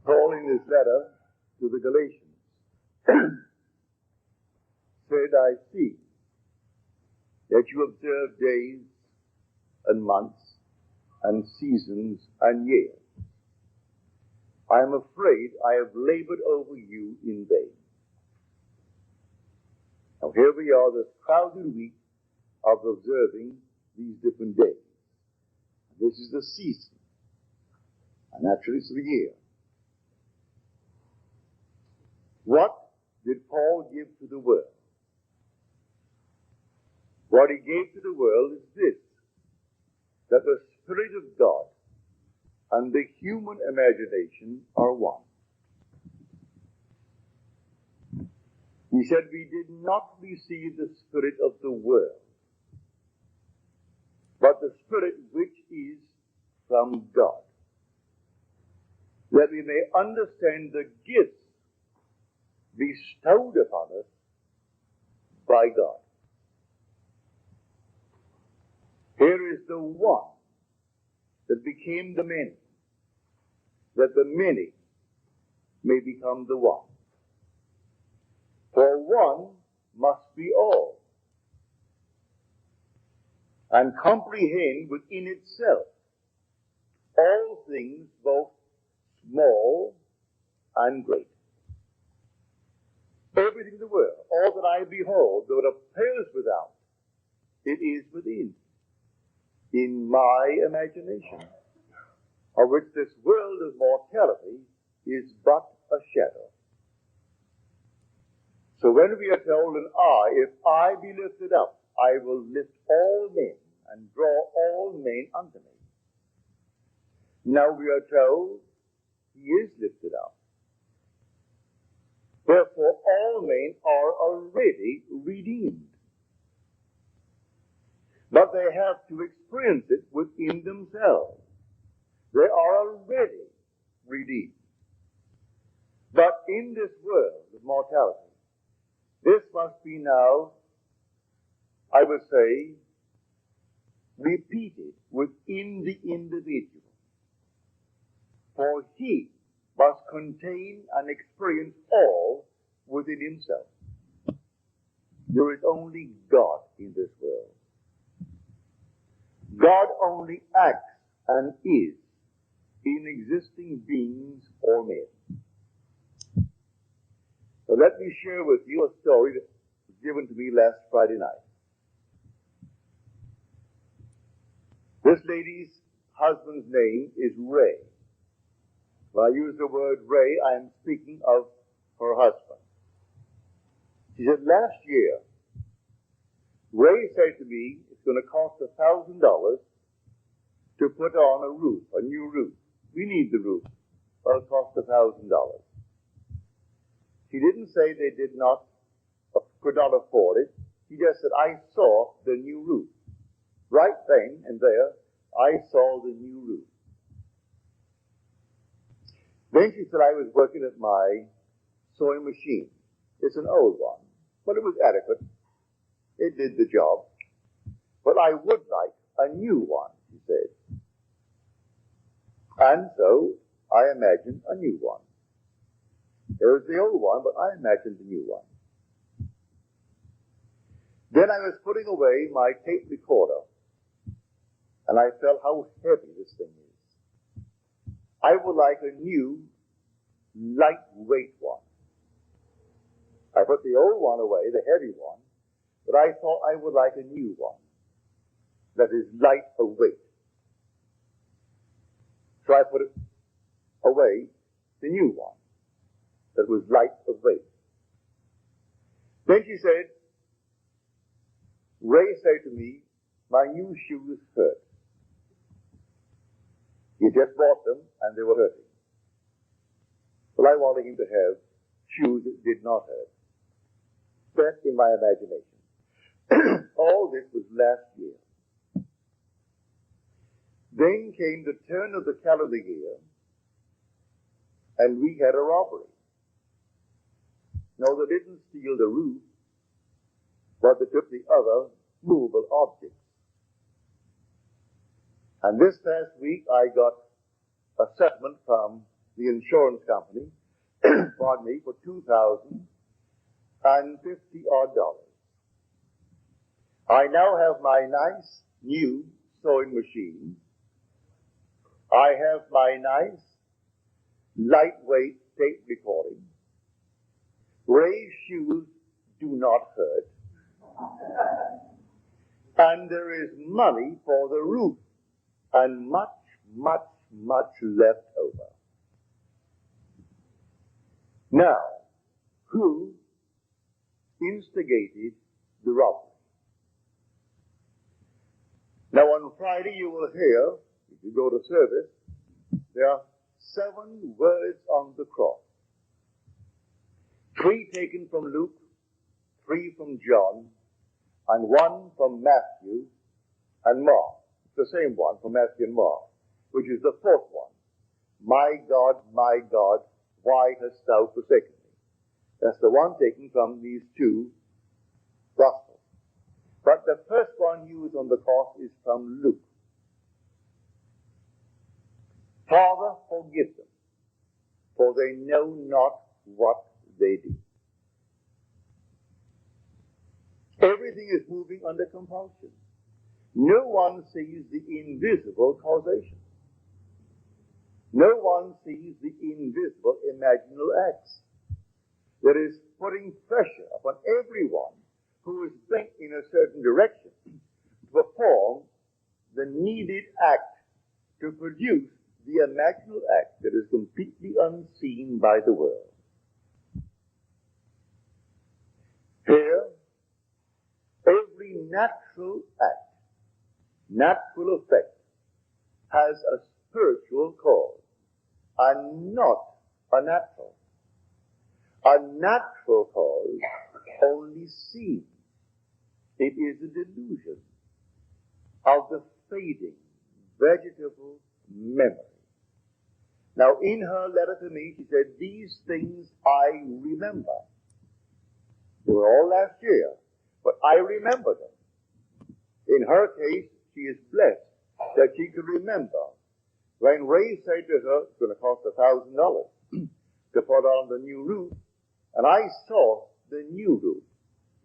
Paul in his letter to the Galatians said, I see that you observe days and months and seasons and years. I am afraid I have labored over you in vain. Now here we are, this crowded week of observing these different days. This is the season, and naturally it's the year. What did Paul give to the world? What he gave to the world is this, that the Spirit of God and the human imagination are one. He said, we did not receive the spirit of the world, but the Spirit which is from God, that we may understand the gifts bestowed upon us by God. Here is the one that became the many, that the many may become the one. For one must be all, and comprehend within itself all things, both small and great. Everything in the world, all that I behold, though it appears without, it is within, in my imagination, of which this world of mortality is but a shadow. So when we are told, if I be lifted up, I will lift all men and draw all men unto me. Now we are told he is lifted up. Therefore all men are already redeemed. But they have to experience it within themselves. They are already redeemed. But in this world of mortality, this must be now, I would say, repeated within the individual. For he must contain and experience all within himself. There is only God in this world. God only acts and is in existing beings or men. So let me share with you a story that was given to me last Friday night. This lady's husband's name is Ray. When I use the word Ray, I am speaking of her husband. She said, last year, Ray said to me, it's going to cost $1,000 to put on a roof, a new roof. We need the roof. Well, it cost $1,000. She didn't say they could not afford it. She just said, I saw the new roof. Right then and there, I saw the new roof. Then she said, I was working at my sewing machine. It's an old one, but it was adequate. It did the job. But I would like a new one, she said. And so I imagined a new one. There was the old one, but I imagined the new one. Then I was putting away my tape recorder, and I felt how heavy this thing is. I would like a new, lightweight one. I put the old one away, the heavy one, but I thought I would like a new one that is light of weight. So I put it away, the new one that was light of weight. Then she said, Ray said to me, my new shoes hurt. He just bought them and they were hurting. Well, I wanted him to have shoes that did not hurt. That in my imagination. All this was last year. Then came the turn of the calendar year, and we had a robbery. No, they didn't steal the roof, but they took the other movable objects. And this past week, I got a settlement from the insurance company, pardon me, for $2,050 odd. I now have my nice new sewing machine. I have my nice lightweight tape recording. Ray's shoes do not hurt. And there is money for the roof and much, much, much left over. Now, who instigated the robbery? Now on Friday you will hear, if you go to service, there are 7 words on the cross. 3 taken from Luke, 3 from John, and 1 from Matthew and Mark. The same one from Matthew and Mark, which is the 4th one. My God, why hast thou forsaken me? That's the one taken from these 2 Gospels. But the first one used on the cross is from Luke. Father, forgive them, for they know not what they do. Everything is moving under compulsion. No one sees the invisible causation. No one sees the invisible imaginal acts that is putting pressure upon everyone who is bent in a certain direction to perform the needed act to produce the imaginal act that is completely unseen by the world. Here, every natural act, natural effect, has a spiritual cause and not a natural. A natural cause only seems. It is a delusion of the fading vegetable memory. Now, in her letter to me, she said, these things I remember. They were all last year, but I remember them. In her case, she is blessed that she could remember when Ray said to her, it's going to cost $1,000 to put on the new roof, and I saw the new roof.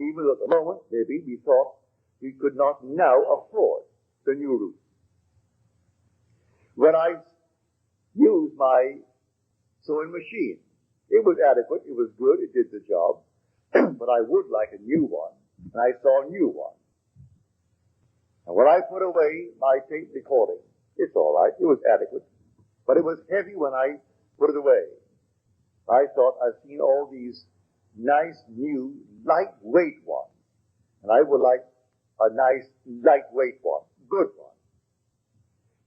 Even at the moment, maybe, we thought we could not now afford the new roof. When I used my sewing machine, it was adequate, it was good, it did the job, but I would like a new one, and I saw a new one. And when I put away my tape recording, it's all right, it was adequate, but it was heavy when I put it away. I thought, I've seen all these nice, new, lightweight ones, and I would like a nice, lightweight one, good one.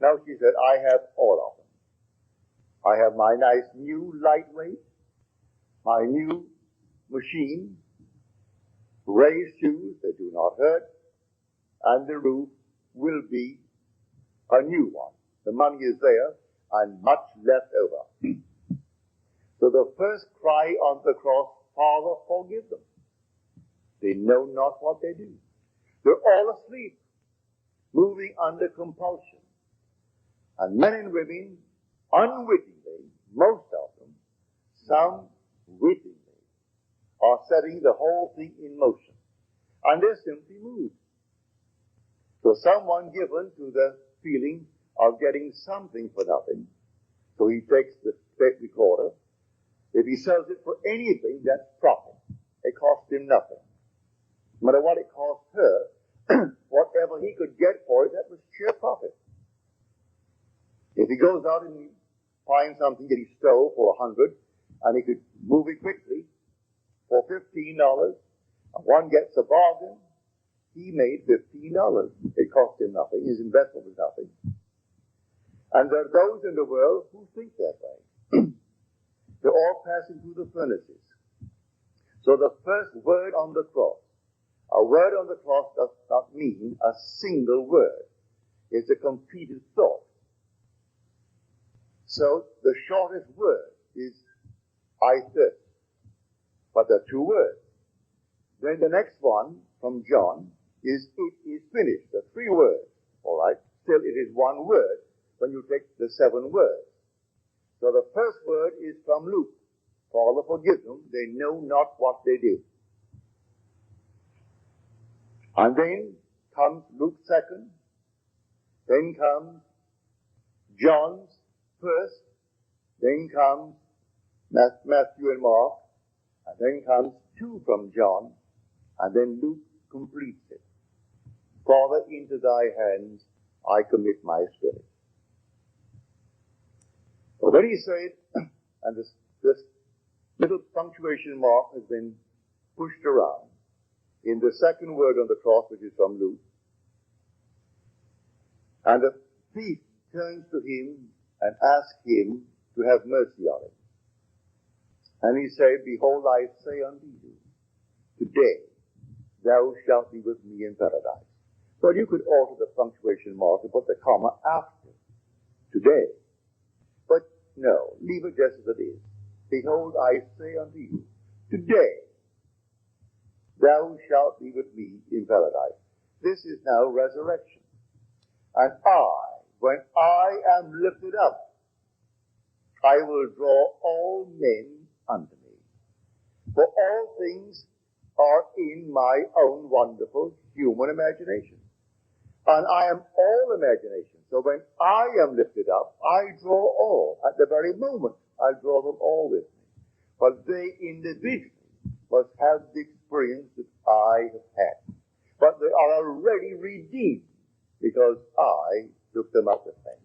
Now she said, I have all of them. I have my nice, new, lightweight, my new machine, raised shoes that do not hurt, and the roof will be a new one. The money is there, and much left over. So the first cry on the cross, Father, forgive them. They know not what they do. They're all asleep, moving under compulsion. And men and women, unwittingly, most of them, some wittingly, are setting the whole thing in motion. And they're simply moved. So someone given to the feeling of getting something for nothing, so he takes the tape recorder. If he sells it for anything, that's profit. It costs him nothing. No matter what it cost her, whatever he could get for it, that was sheer profit. If he goes out and finds something that he stole for $100, and he could move it quickly for $15, and one gets a bargain, he made $15. It cost him nothing. His investment was nothing. And there are those in the world who think that way. They're all passing through the furnaces. So the first word on the cross, a word on the cross does not mean a single word. It's a completed thought. So the shortest word is, I thirst. But there are 2 words. Then the next one from John is, it is finished. There are 3 words. All right. Still, it is 1 word when you take the 7 words. So the first word is from Luke. Father, forgive them, they know not what they do. And then comes Luke's second, then comes John's first, then comes Matthew and Mark, and then comes two from John, and then Luke completes it. Father, into thy hands I commit my spirit. Well, then he said, and this little punctuation mark has been pushed around in the second word on the cross, which is from Luke. And the thief turns to him and asks him to have mercy on him. And he said, behold, I say unto you, today thou shalt be with me in paradise. Well, you could alter the punctuation mark and put the comma after today. But no, leave it just as it is. Behold, I say unto you, today thou shalt be with me in paradise. This is now resurrection. And when I am lifted up, I will draw all men unto me. For all things are in my own wonderful human imagination. And I am all imagination. So when I am lifted up, I draw all. At the very moment, I draw them all with me. But they individually must have the experience that I have had. But they are already redeemed because I took them up with me.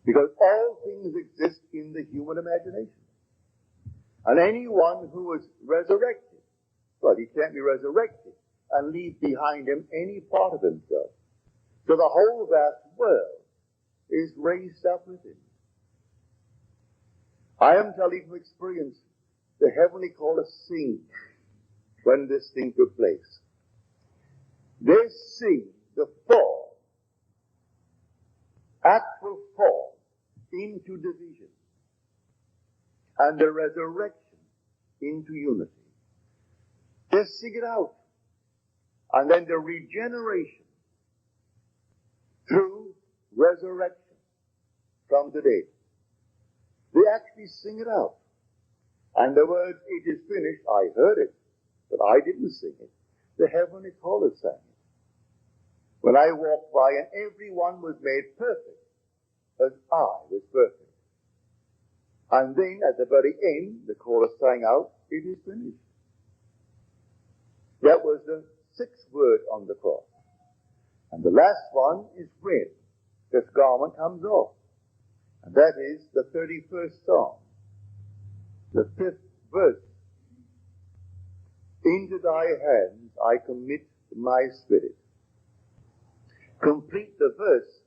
Because all things exist in the human imagination. And anyone who is resurrected, well, he can't be resurrected and leave behind him any part of himself. So the whole vast world is raised up with him. I am telling from experience, the heavenly chorus sing when this thing took place. They sing the fall, actual fall, into division, and the resurrection into unity. They sing it out. And then the regeneration through resurrection from the dead. They actually sing it out. And the words, it is finished, I heard it, but I didn't sing it. The heavenly chorus sang it. When I walked by and everyone was made perfect as I was perfect. And then at the very end, the chorus sang out, it is finished. That was the sixth word on the cross. And the last one is when this garment comes off. And that is the 31st Psalm. The 5th verse. Into thy hands I commit my spirit. Complete the verse.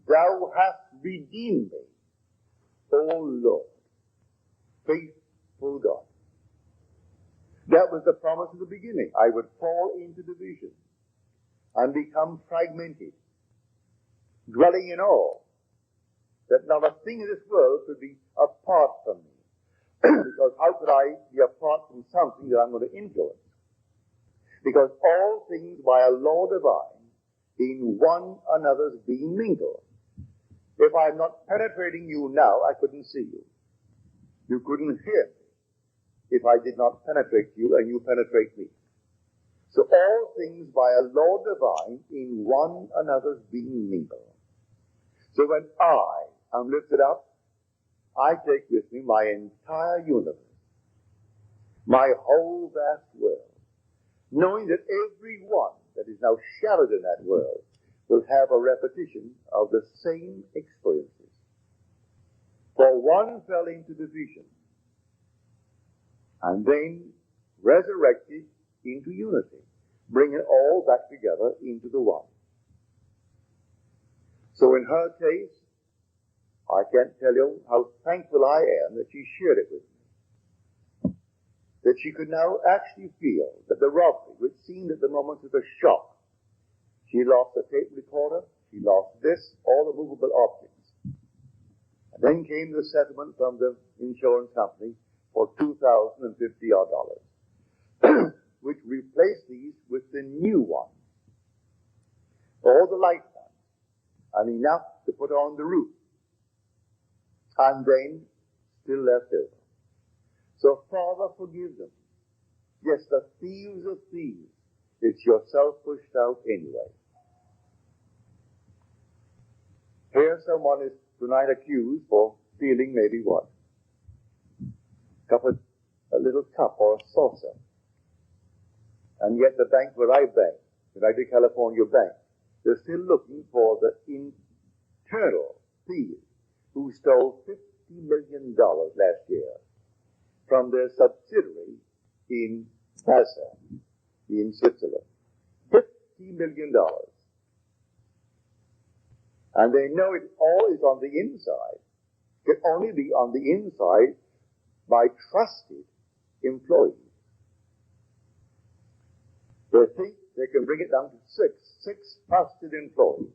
Thou hast redeemed me, O Lord, faithful God. That was the promise at the beginning. I would fall into division and become fragmented, dwelling in awe that not a thing in this world could be apart from me. Because how could I be apart from something that I'm going to influence? Because all things by a law divine in one another's being mingled. If I'm not penetrating you now, I couldn't see you. You couldn't hear me if I did not penetrate you and you penetrate me. So all things by a law divine in one another's being mingled. So when I am lifted up, I take with me my entire universe, my whole vast world, knowing that every one that is now shadowed in that world will have a repetition of the same experiences. For one fell into division, and then resurrected into unity, bringing all back together into the one. So in her case, I can't tell you how thankful I am that she shared it with me. That she could now actually feel that the robbery, which seemed at the moment as a shock, she lost the tape recorder, she lost this, all the movable objects. And then came the settlement from the insurance company for $2,050, which replaced these with the new one. All the light ones, and enough to put on the roof. and then still left over. So Father, forgive them. Yes, the thieves of thieves. It's yourself pushed out anyway. Here someone is tonight accused for stealing maybe what? A little cup or a saucer. And yet the bank where I bank, United California Bank, they're still looking for the internal thief who stole $50 million last year from their subsidiary in Basel, in Switzerland. $50 million. And they know it all is on the inside. It can only be on the inside by trusted employees. They think they can bring it down to six trusted employees.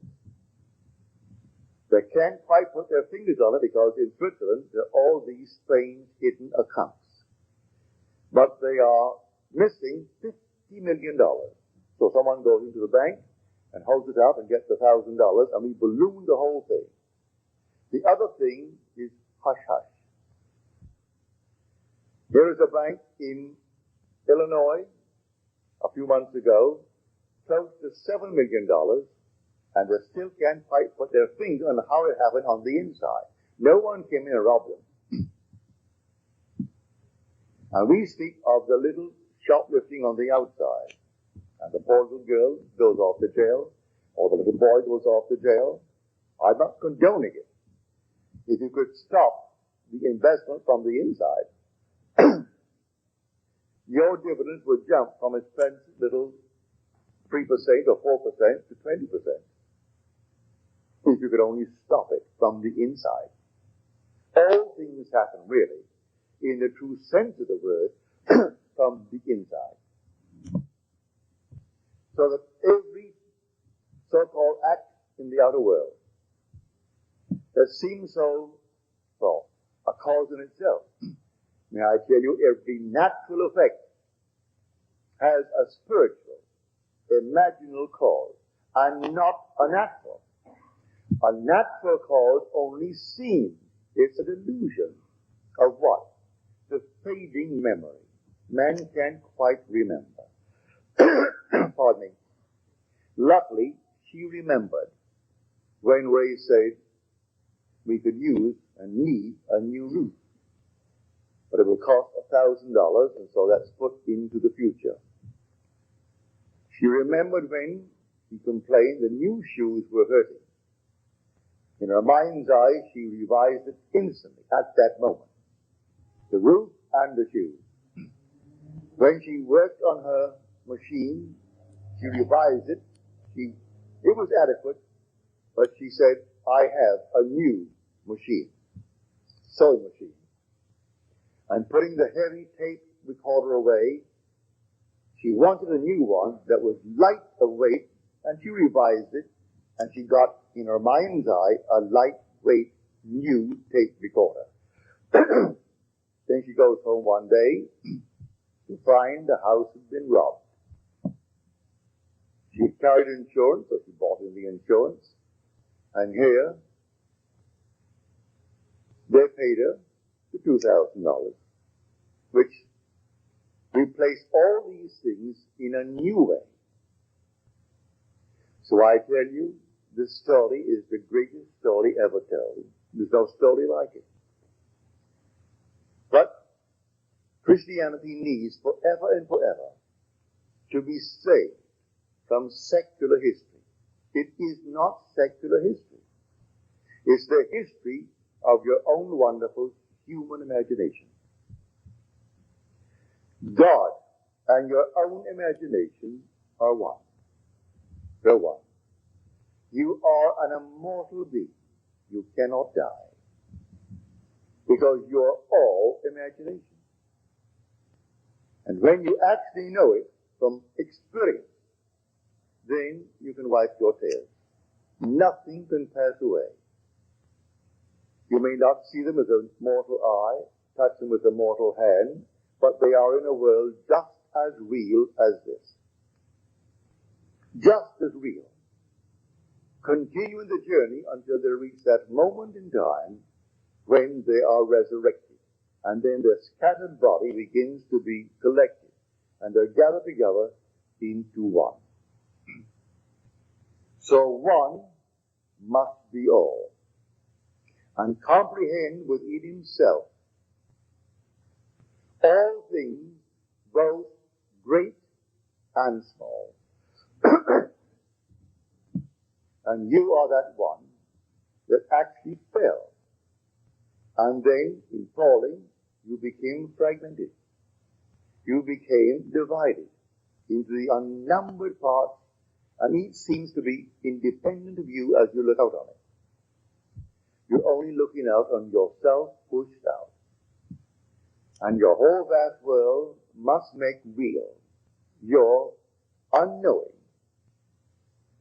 They can't quite put their fingers on it because in Switzerland there are all these strange hidden accounts. But they are missing $50 million. So someone goes into the bank and holds it up and gets $1,000 and we balloon the whole thing. The other thing is hush-hush. There is a bank in Illinois a few months ago, close to $7 million, and they still can't quite put their finger on how it happened on the inside. No one came in and robbed them. And we speak of the little shoplifting on the outside. And the poor little girl goes off to jail, or the little boy goes off to jail. I'm not condoning it. If you could stop the investment from the inside, your dividends would jump from its little 3% or 4% to 20%. If you could only stop it from the inside. All things happen, really, in the true sense of the word, from the inside. So that every so-called act in the outer world that seems so, well, a cause in itself. May I tell you, every natural effect has a spiritual, imaginal cause, and not a natural. A natural cause only seems. It's a delusion of what? The fading memory. Man can't quite remember. Pardon me. Luckily, she remembered when Ray said we could use and need a new roof. But it will cost $1,000, and so that's put into the future. She remembered when he complained the new shoes were hurting. In her mind's eye, she revised it instantly at that moment. The roof and the shoes. When she worked on her machine, she revised it. It was adequate, but she said, I have a new machine, sewing machine. And putting the heavy tape recorder away, she wanted a new one that was light of weight, and she revised it, and she got, in her mind's eye, a lightweight new tape recorder. Then she goes home one day to find the house had been robbed. She carried insurance, so she bought in the insurance, and here they paid her the $2,000, which replaced all these things in a new way. So I tell you, this story is the greatest story ever told. There's no story like it. But Christianity needs forever and forever to be saved from secular history. It is not secular history. It's the history of your own wonderful human imagination. God and your own imagination are one. They're one. You are an immortal being. You cannot die. Because you are all imagination. And when you actually know it from experience, then you can wipe your tears. Nothing can pass away. You may not see them with a mortal eye, touch them with a mortal hand, but they are in a world just as real as this. Just as real. Continuing the journey until they reach that moment in time when they are resurrected. And then the scattered body begins to be collected, and they're gathered together into one. So one must be all, and comprehend within himself all things, both great and small. And you are that one that actually fell. And then, in falling, you became fragmented. You became divided into the unnumbered parts, and each seems to be independent of you as you look out on it. You're only looking out on yourself pushed out. And your whole vast world must make real your unknowing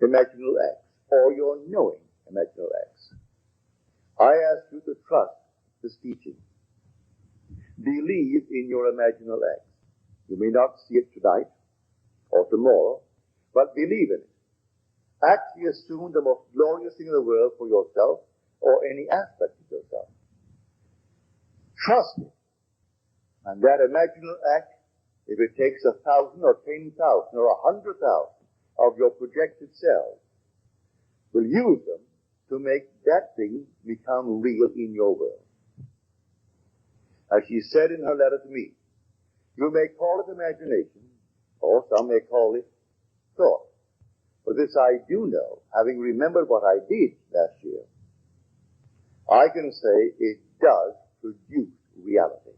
imaginal acts, or your knowing imaginal acts. I ask you to trust this teaching. Believe in your imaginal acts. You may not see it tonight or tomorrow, but believe in it. Actually assume the most glorious thing in the world for yourself or any aspect of yourself. Trust it. And that imaginal act, if it takes 1,000 or 10,000 or 100,000 of your projected selves, will use them to make that thing become real in your world. As she said in her letter to me, you may call it imagination, or some may call it thought. But this I do know, having remembered what I did last year, I can say it does produce reality.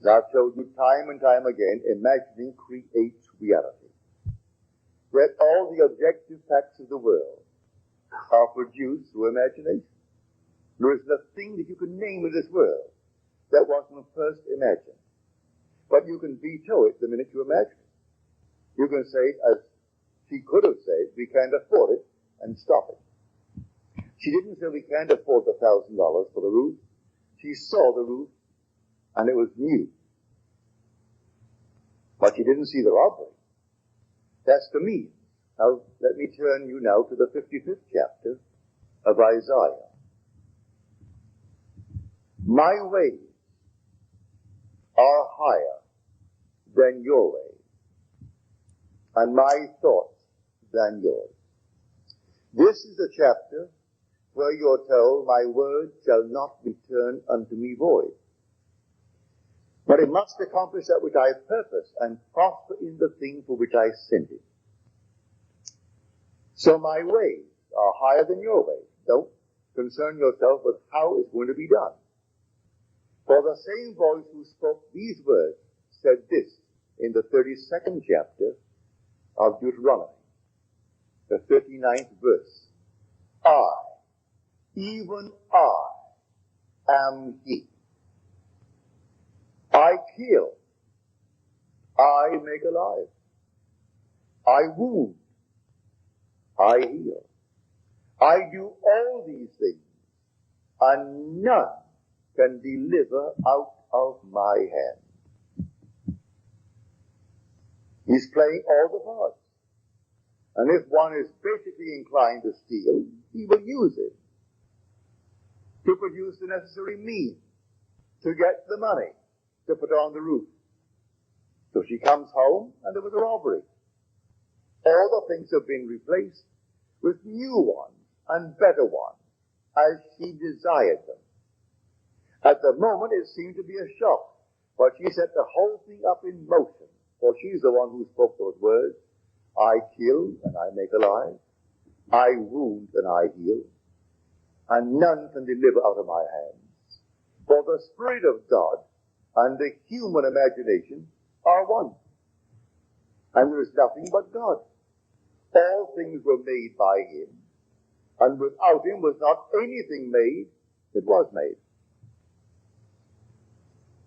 As I've told you time and time again, imagining creates reality. That all the objective facts of the world are produced through imagination. There isn't a thing that you can name in this world that wasn't first imagined. But you can veto it the minute you imagine it. You can say, as she could have said, we can't afford it, and stop it. She didn't say we can't afford the $1,000 for the roof. She saw the roof, and it was new. But she didn't see the robbery. That's the means. Now, let me turn you now to the 55th chapter of Isaiah. My ways are higher than your ways, and my thoughts than yours. This is the chapter where you're told, my word shall not return unto me void, but it must accomplish that which I purpose and prosper in the thing for which I sent it. So my ways are higher than your ways. Don't concern yourself with how it's going to be done. For the same voice who spoke these words said this in the 32nd chapter of Deuteronomy, the 39th verse. I, even I, am He. I kill, I make alive. I wound, I heal. I do all these things, and none can deliver out of my hand. He's playing all the parts. And if one is basically inclined to steal, he will use it to produce the necessary means to get the money to put on the roof. So she comes home and there was a robbery. All the things have been replaced with new ones and better ones as she desired them. At the moment it seemed to be a shock, but she set the whole thing up in motion, for she's the one who spoke those words. I kill and I make alive. I wound and I heal. And none can deliver out of my hands. For the Spirit of God and the human imagination are one. And there is nothing but God. All things were made by Him. And without Him was not anything made that was made.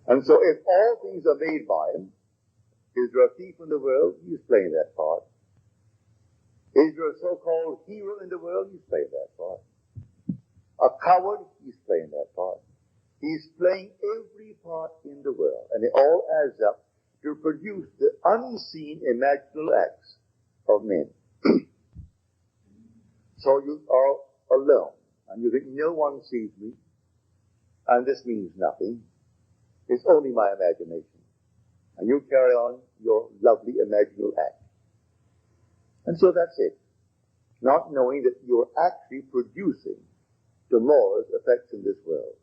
And so if all things are made by Him, is there a thief in the world? He's playing that part. Is there a so-called hero in the world? He's playing that part. A coward? He's playing that part. He's playing every part in the world. And it all adds up to produce the unseen imaginal acts of men. So you are alone. And you think, no one sees me. and this means nothing. It's only my imagination. And you carry on your lovely imaginal act. And so that's it. Not knowing that you're actually producing tomorrow's effects in this world.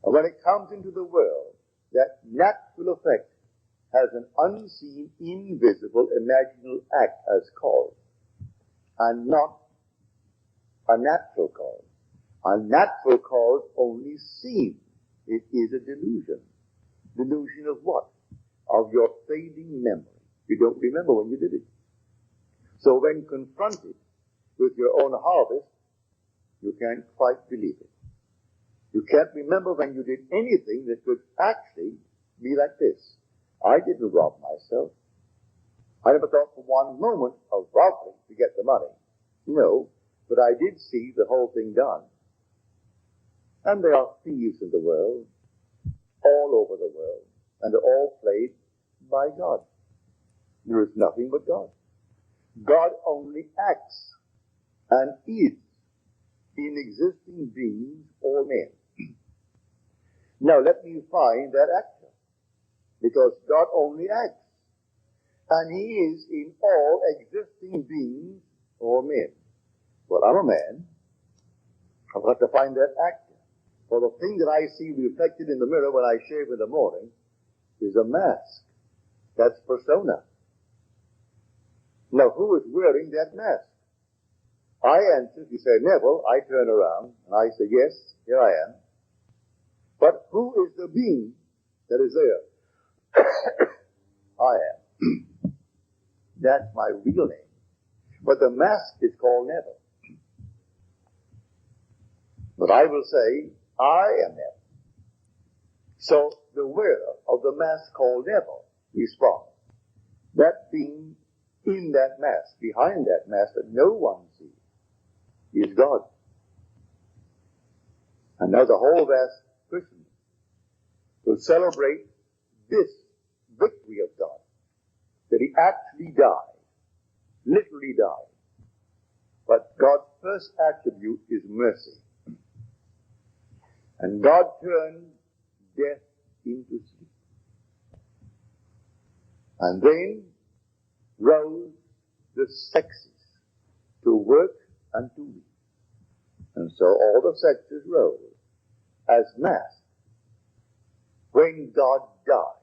And when it comes into the world, that natural effect has an unseen, invisible, imaginal act as cause, and not a natural cause. A natural cause only seen. It is a delusion. Delusion of what? Of your fading memory. You don't remember when you did it. So when confronted with your own harvest, you can't quite believe it. You can't remember when you did anything that could actually be like this. I didn't rob myself. I never thought for one moment of robbing to get the money. No, but I did see the whole thing done. And there are thieves in the world, all over the world, and they're all played by God. There is nothing but God. God only acts and is in existing beings or men. Now let me find that actor, because God only acts, and He is in all existing beings or men. Well, I'm a man. I've got to find that actor. For the thing that I see reflected in the mirror when I shave in the morning is a mask. That's persona. Now, who is wearing that mask? I answer, you say, Neville. I turn around and I say, yes, here I am. But who is the being that is there? I am. That's my real name. But the mask is called Neville. But I will say, I am Neville. So the wearer of the mask called Neville responds. That being in that mask, behind that mask that no one sees, is God. And now the whole vast Christendom will celebrate this victory of God, that He actually died, literally died. But God's first attribute is mercy. And God turned death into sleep. And then rose the sexes to work and to weep. And so all the sexes rose as mass. When God died,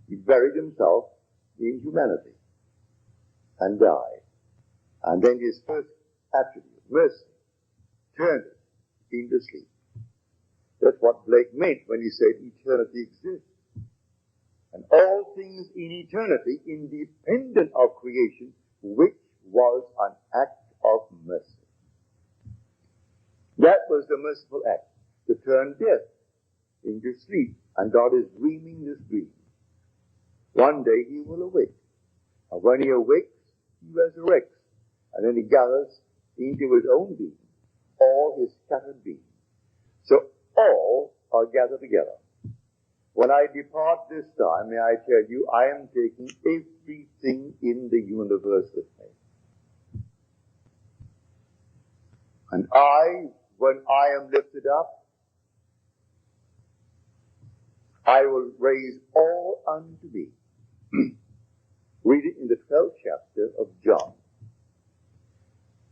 He buried Himself in humanity and died. And then His first attribute, mercy, turned it into sleep. That's what Blake meant when he said eternity exists. And all things in eternity, independent of creation, which was an act of mercy. That was the merciful act, to turn death into sleep. And God is dreaming this dream. One day He will awake. And when He awakes, He resurrects. And then He gathers into His own being all His scattered beings. So all are gathered together. When I depart this time, may I tell you, I am taking everything in the universe with me. And when I am lifted up, I will raise all unto me. Read it in the 12th chapter of John.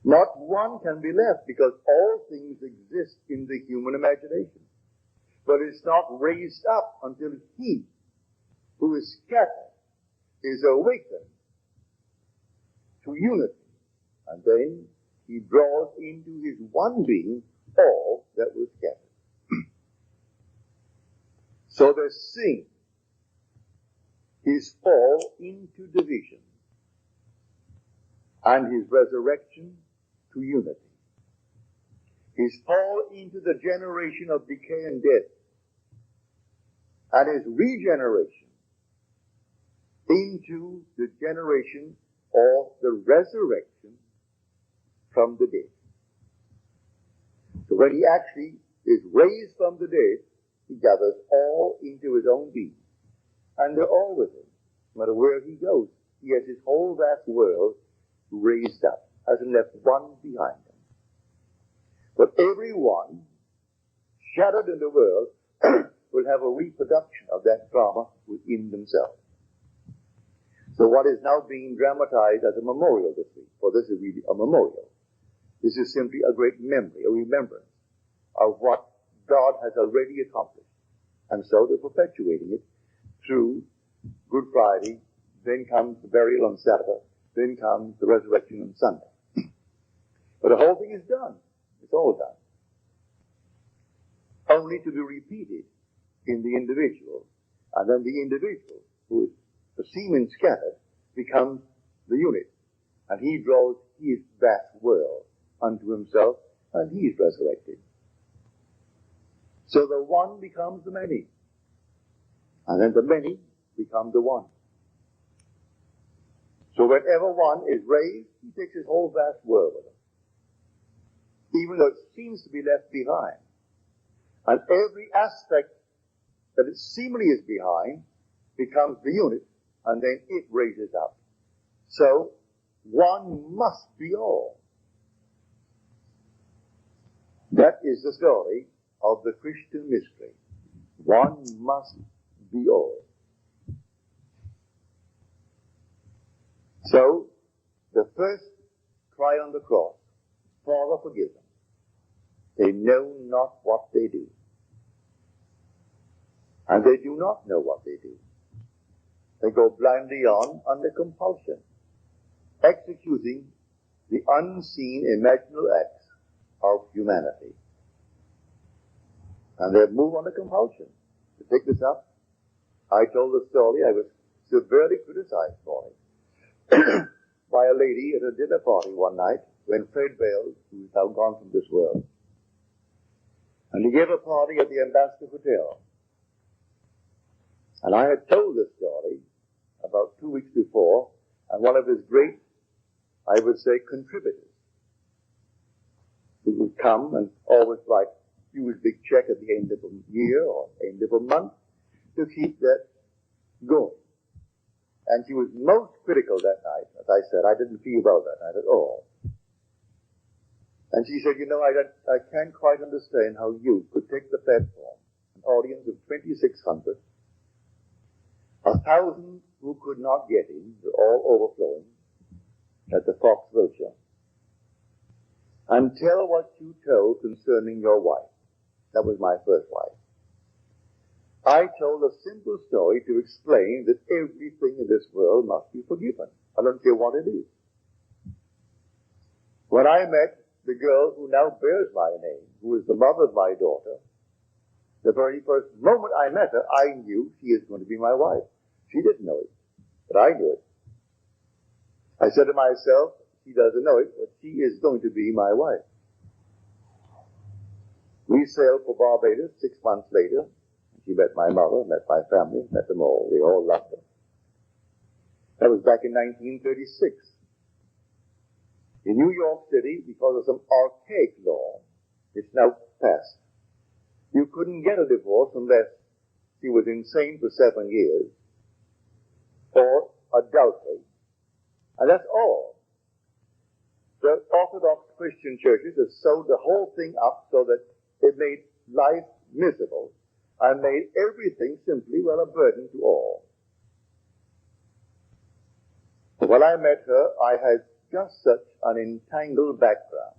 Not one can be left, because all things exist in the human imagination. But it's not raised up until He who is scattered is awakened to unity. And then He draws into His one being all that was scattered. So the sin, His fall into division, and His resurrection to unity. His fall into the generation of decay and death, and His regeneration into the generation of the resurrection from the dead. So when He actually is raised from the dead, He gathers all into His own being. And they're all with Him. No matter where He goes, He has His whole vast world raised up, hasn't left one behind Him. But everyone shattered in the world will have a reproduction of that trauma within themselves. So what is now being dramatized as a memorial this week, for this is really a memorial. This is simply a great memory, a remembrance of what God has already accomplished. And so they're perpetuating it through Good Friday, then comes the burial on Saturday, then comes the resurrection on Sunday. But the whole thing is done. It's all done. Only to be repeated in the individual. And then the individual, who is the semen scattered, becomes the unit. And he draws his vast world unto himself, and he is resurrected. So the one becomes the many. And then the many become the one. So whenever one is raised, he takes his whole vast world with him, even though it seems to be left behind. And every aspect that it seemingly is behind becomes the unit, and then it raises up. So one must be all. That is the story of the Christian mystery. One must be all. So, the first cry on the cross, Father, forgive them. They know not what they do. And they do not know what they do. They go blindly on under compulsion, executing the unseen imaginal acts of humanity. And they move under compulsion. To pick this up, I told the story. I was severely criticized for it by a lady at a dinner party one night when Fred Bales, who is now gone from this world, and he gave a party at the Ambassador Hotel. And I had told this story about 2 weeks before, and one of his great, I would say, contributors, who would come and always write a huge big check at the end of a year or end of a month to keep that going. And she was most critical that night. As I said, I didn't feel well that night at all. And she said, I can't quite understand how you could take the platform, an audience of 2,600, 1,000 who could not get in, they're all overflowing, at the Fox Vulture, and tell what you told concerning your wife. That was my first wife. I told a simple story to explain that everything in this world must be forgiven. I don't care what it is. When I met the girl who now bears my name, who is the mother of my daughter, the very first moment I met her, I knew she is going to be my wife. She didn't know it, but I knew it. I said to myself, she doesn't know it, but she is going to be my wife. We sailed for Barbados 6 months later. She met my mother, met my family, met them all. They all loved her. That was back in 1936. In New York City, because of some archaic law, it's now passed. You couldn't get a divorce unless she was insane for 7 years, or adultery, and that's all. The Orthodox Christian churches have sewed the whole thing up so that it made life miserable, and made everything simply, a burden to all. When I met her, I had just such an entangled background.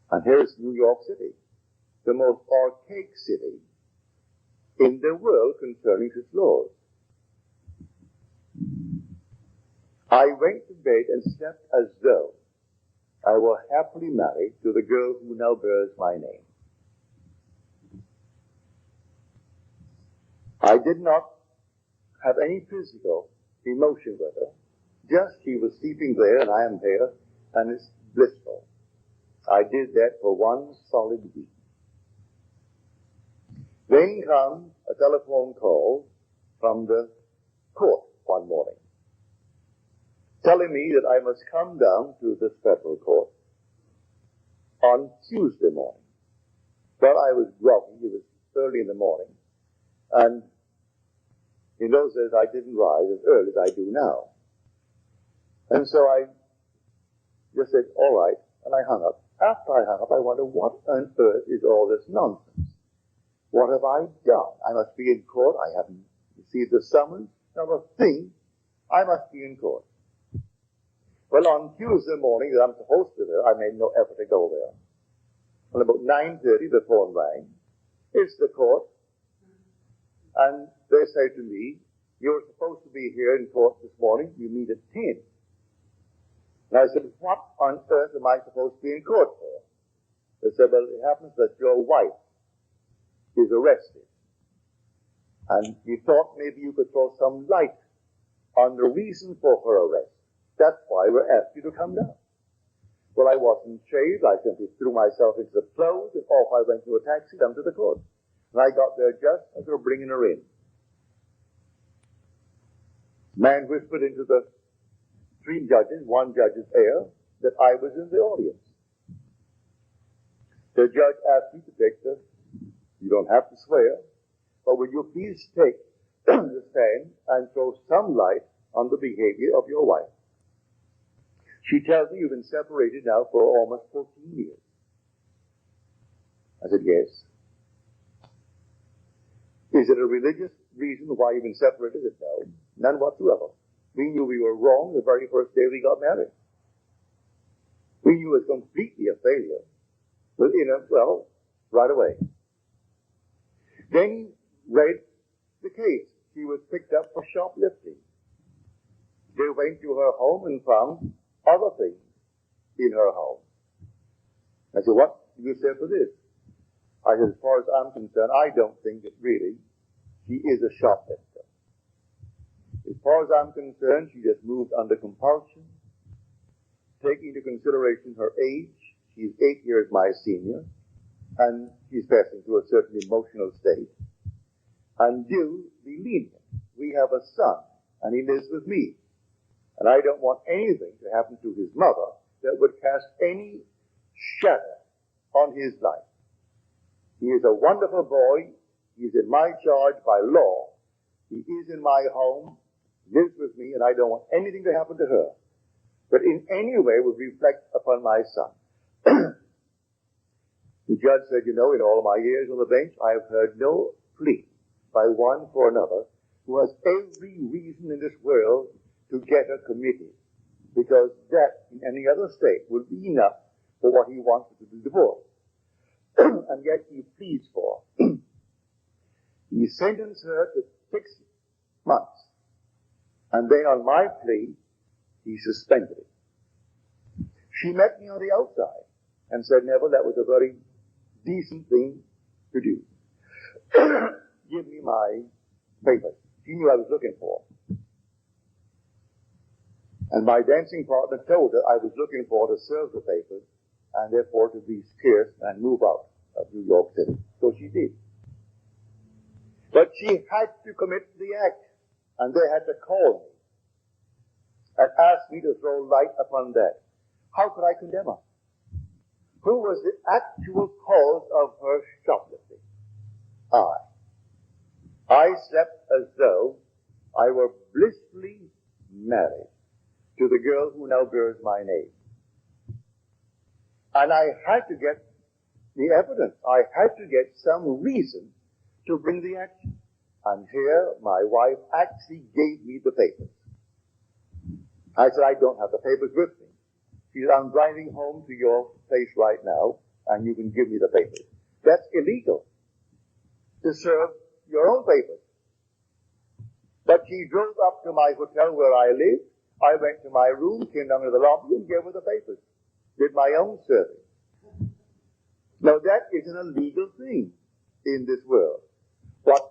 And here's New York City, the most archaic city in the world concerning its laws. I went to bed and slept as though I were happily married to the girl who now bears my name. I did not have any physical emotion with her. Just she was sleeping there and I am here, and it's blissful. I did that for 1 solid week. Then comes a telephone call from the court one morning, telling me that I must come down to the federal court on Tuesday morning. Well, I was groggy. It was early in the morning. And in those days, I didn't rise as early as I do now. And so I just said, all right, and I hung up. after I hung up, I wondered, what on earth is all this nonsense? What have I done? I must be in court. I haven't received the summons. Not a thing. I must be in court. Well, on Tuesday morning that I'm supposed to be there, I made no effort to go there. Well, about 9:30, the phone rang. It's the court. And they say to me, you're supposed to be here in court this morning. You meet at 10. And I said, what on earth am I supposed to be in court for? They said, well, it happens that your wife is arrested. And you thought maybe you could throw some light on the reason for her arrest. That's why we asked you to come down. Well, I wasn't shaved. I simply threw myself into the clothes and off I went to a taxi down to the court. And I got there just as they were bringing her in. Man whispered into the three judges, one judge's ear, that I was in the audience. The judge asked me to take you don't have to swear, but will you please take the stand and throw some light on the behavior of your wife? She tells me you've been separated now for almost 14 years. I said, yes. Is it a religious reason why you've been separated? I said, no, none whatsoever. We knew we were wrong the very first day we got married. We knew it was completely a failure. Right away. Then he read the case. She was picked up for shoplifting. They went to her home and found other things in her home. I said, what do you say for this? I said, as far as I'm concerned, I don't think that really she is a shoplifter. As far as I'm concerned, she just moved under compulsion. Taking into consideration her age, she's 8 years my senior, and she's passing through a certain emotional state. And do be lenient. We have a son, and he lives with me. And I don't want anything to happen to his mother that would cast any shadow on his life. He is a wonderful boy. He is in my charge by law. He is in my home, lives with me, and I don't want anything to happen to her. But in any way would reflect upon my son. The judge said, in all my years on the bench, I have heard no plea by one for another who has every reason in this world to get her committed, because that in any other state would be enough for what he wants to be divorced. And yet he pleads for. He sentenced her to 6 months. And then on my plea, he suspended it. She met me on the outside and said, Neville, that was a very decent thing to do. Give me my papers. She knew I was looking for. And my dancing partner told her I was looking for to serve the papers and therefore to be scarce and move out of New York City. So she did. But she had to commit the act, and they had to call me and ask me to throw light upon that. How could I condemn her? Who was the actual cause of her shoplifting? I slept as though I were blissfully married to the girl who now bears my name. And I had to get the evidence. I had to get some reason to bring the action. And here my wife actually gave me the papers. I said, I don't have the papers with me. She said, I'm driving home to your place right now, and you can give me the papers. That's illegal to serve your own papers. But she drove up to my hotel where I lived. I went to my room, came down to the lobby, and gave her the papers. Did my own service. Now that is an illegal thing in this world. But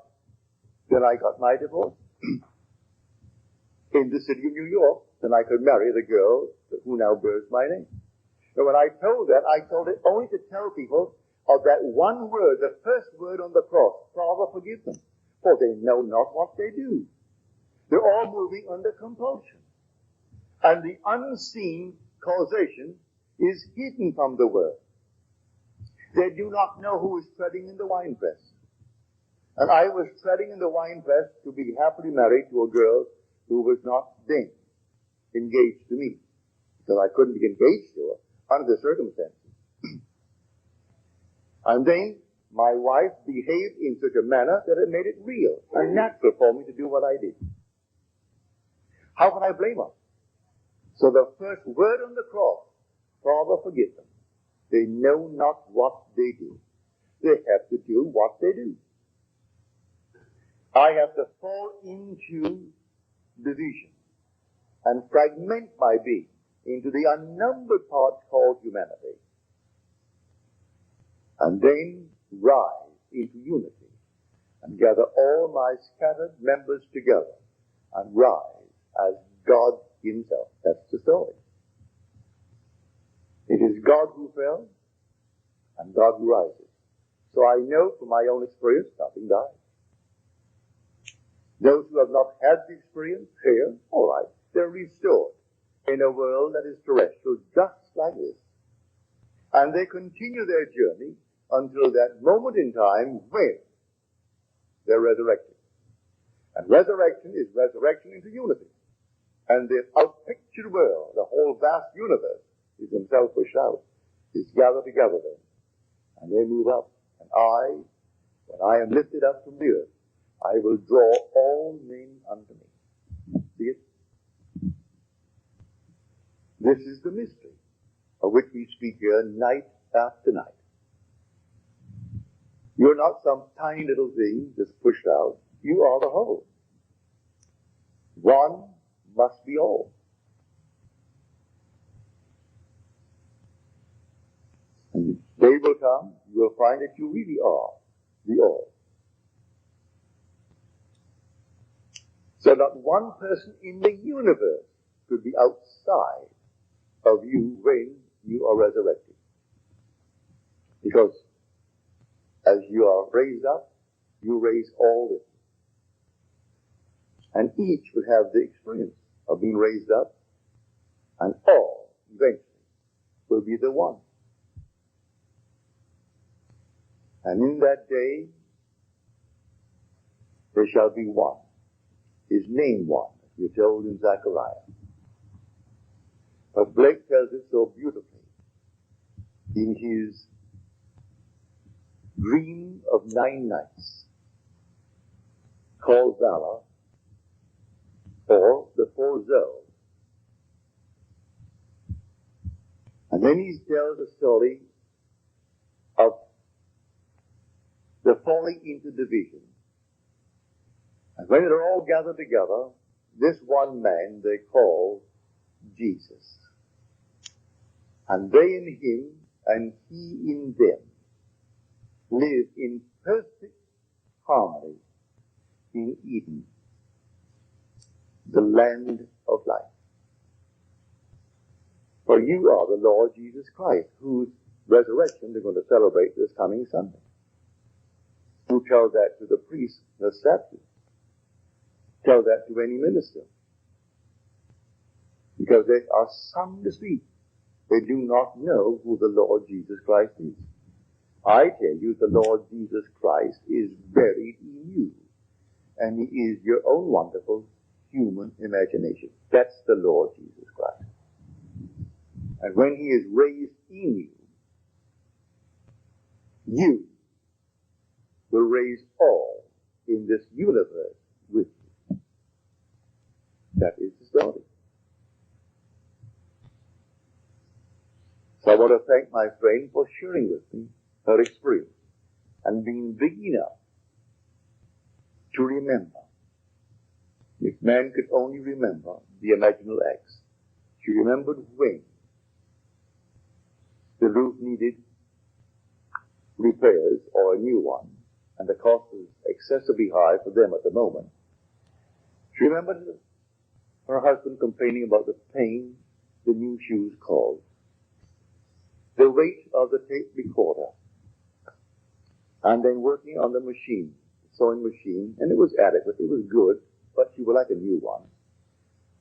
then I got my divorce in the city of New York, then I could marry the girl who now bears my name. And when I told that, I told it only to tell people of that one word, the first word on the cross, Father, forgive them, for they know not what they do. They're all moving under compulsion. And the unseen causation is hidden from the world. They do not know who is treading in the winepress. And I was treading in the winepress to be happily married to a girl who was not then engaged to me. Because I couldn't be engaged to her under the circumstances. And then my wife behaved in such a manner that it made it real and natural for me to do what I did. How can I blame her? So the first word on the cross, Father, forgive them. They know not what they do. They have to do what they do. I have to fall into division and fragment my being into the unnumbered parts called humanity, and then rise into unity and gather all my scattered members together and rise as God himself. That's the story. It is God who fell and God who rises. So I know from my own experience, nothing dies. Those who have not had the experience here, all right, they're restored in a world that is terrestrial, just like this. And they continue their journey until that moment in time when they're resurrected. And resurrection is resurrection into unity. And the outpictured world, the whole vast universe, is himself pushed out, is gathered together then. And they move up. And when I am lifted up from the earth, I will draw all men unto me. See it? This is the mystery of which we speak here night after night. You're not some tiny little thing that's pushed out. You are the whole. One must be all. And the day will come, you will find that you really are the all. So not one person in the universe could be outside of you when you are resurrected. Because as you are raised up, you raise all this. And each would have the experience of being raised up, and all eventually will be the one. And in that day, there shall be one. His name one, as we're told in Zechariah. But Blake tells it so beautifully in his dream of 9 nights, called Valor, or the 4 Zoe. And then he tells a story of the falling into division. And when they're all gathered together, this one man they call Jesus. And they in him, and he in them, live in perfect harmony in Eden, the land of life. For you are the Lord Jesus Christ, whose resurrection they're going to celebrate this coming Sunday. Who tell that to the priest, the Sabbath? Tell that to any minister. Because they are some deceit. They do not know who the Lord Jesus Christ is. I tell you, the Lord Jesus Christ is buried in you. And he is your own wonderful human imagination. That's the Lord Jesus Christ. And when he is raised in you, you will raise all in this universe with you. That is the story. So I want to thank my friend for sharing with me her experience and being big enough to remember. If man could only remember the imaginal acts. She remembered when the roof needed repairs or a new one, and the cost was excessively high for them at the moment. She remembered her husband complaining about the pain the new shoes caused, the weight of the tape recorder, and then working on the machine, the sewing machine, and it was adequate, it was good, but she would like a new one.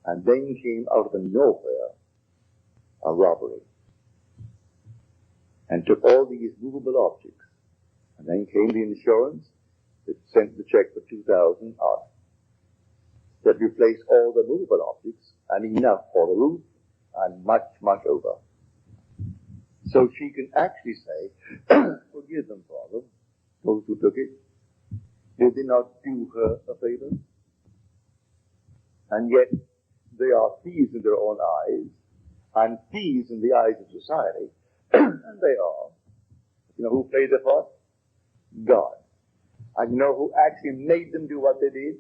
And then came out of nowhere a robbery, and took all these movable objects. And then came the insurance that sent the check for $2,000 odd, that replaced all the movable objects and enough for the roof and much, much over. So she can actually say, for forgive them, Father, those who took it? Did they not do her a favor? And yet, they are thieves in their own eyes, and thieves in the eyes of society, and they are. You know who played the part? God. And you know who actually made them do what they did?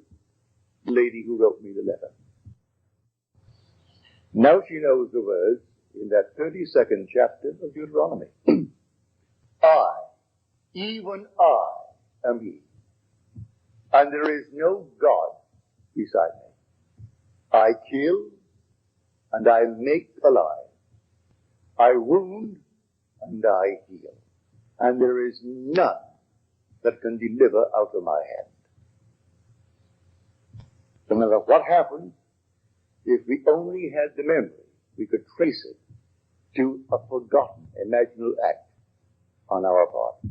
The lady who wrote me the letter. Now she knows the words in that 32nd chapter of Deuteronomy. I, even I, am He, and there is no God beside me. I kill, and I make alive. I wound, and I heal. And there is none that can deliver out of my hand. No matter what happened, if we only had the memory, we could trace it to a forgotten imaginal act on our part.